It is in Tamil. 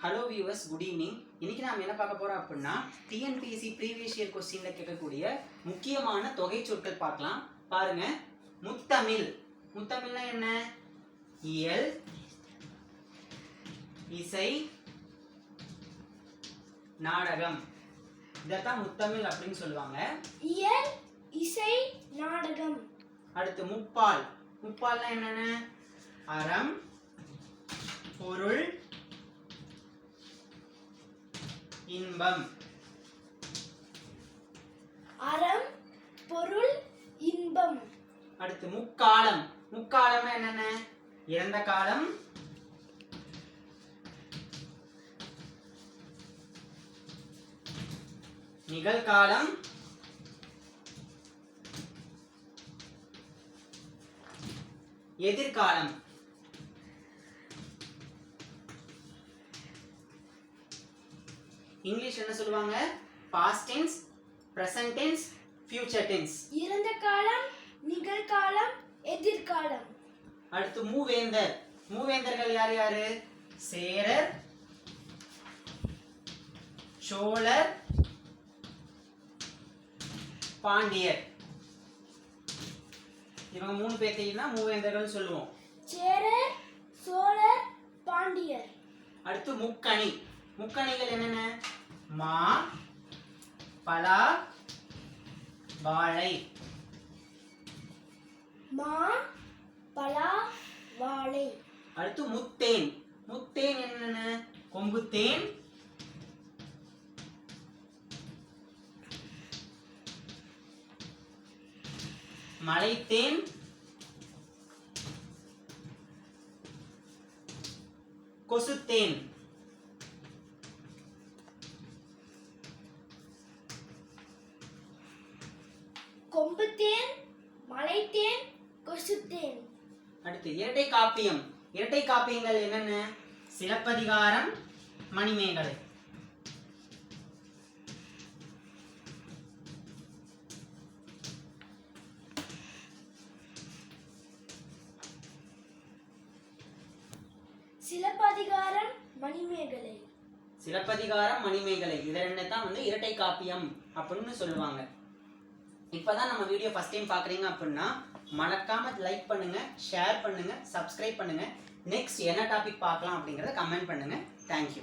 Hello viewers, good evening. இன்னைக்கு நாம் என்ன பார்க்க போறோம் அப்படின்னா டிஎன்பிஎஸ்சி ப்ரீவியஸ் இயர் கொஸ்டின்ல கேட்கக்கூடிய முக்கியமான தொகை சொற்கள் பார்க்கலாம். பாருங்க, முத்தமிழ். முத்தமிழ்னா என்ன? இயல், இசை, நாடகம். இதைத்தான் முத்தமிழ் அப்படின்னு சொல்லுவாங்க. இயல், இசை, நாடகம். அடுத்து முப்பால். முப்பால்னா என்னென்ன? அறம், பொருள், இன்பம். அறம், பொருள், இன்பம். அடுத்து முக்காலம். முக்காலம்னா என்னென்ன? இறந்த காலம், நிகழ்காலம், எதிர்காலம். இங்கிலீஷ் என்ன சொல்லுவாங்க? Past tense, present tense, future tense. இறந்த காலம், நிகழ்காலம், எதிர்காலம். அடுத்து மூவேந்தர். மூவேந்தர்கள் யார் யாரு? சேரர், சோழர், பாண்டியர். இவங்க மூணு பேர்த்தையும் தான் மூவேந்தர்கள் சொல்லுவோம். சேரர், சோழர், பாண்டியர். அடுத்து முக்கணி. முக்கணிகள் என்னென்ன? மா, பலா, வாழை. மா, பலா, வாழை. அடுத்து முத்தேன். முத்தேன் என்னென்ன? கொம்புத்தேன், மலைத்தேன், கொசுத்தேன். கொம்புத்தேன், மலைத்தேன், கொசுத்தேன். அடுத்து இரட்டை காப்பியம். இரட்டை காப்பியங்கள் என்னென்ன? சிலப்பதிகாரம், மணிமேகலை. சிலப்பதிகாரம், மணிமேகலை. சிலப்பதிகாரம், மணிமேகலை இதை ரெண்டு தான் இரட்டை காப்பியம் அப்படின்னு சொல்லுவாங்க. இப்பதான் நம்ம வீடியோ ஃபர்ஸ்ட் டைம் பாக்குறீங்க அப்படின்னா மறக்காம லைக் பண்ணுங்க, ஷேர் பண்ணுங்க, சப்ஸ்கிரைப் பண்ணுங்க. நெக்ஸ்ட் என்ன டாபிக் பார்க்கலாம் அப்படிங்கறத கமெண்ட் பண்ணுங்க. தேங்க்யூ.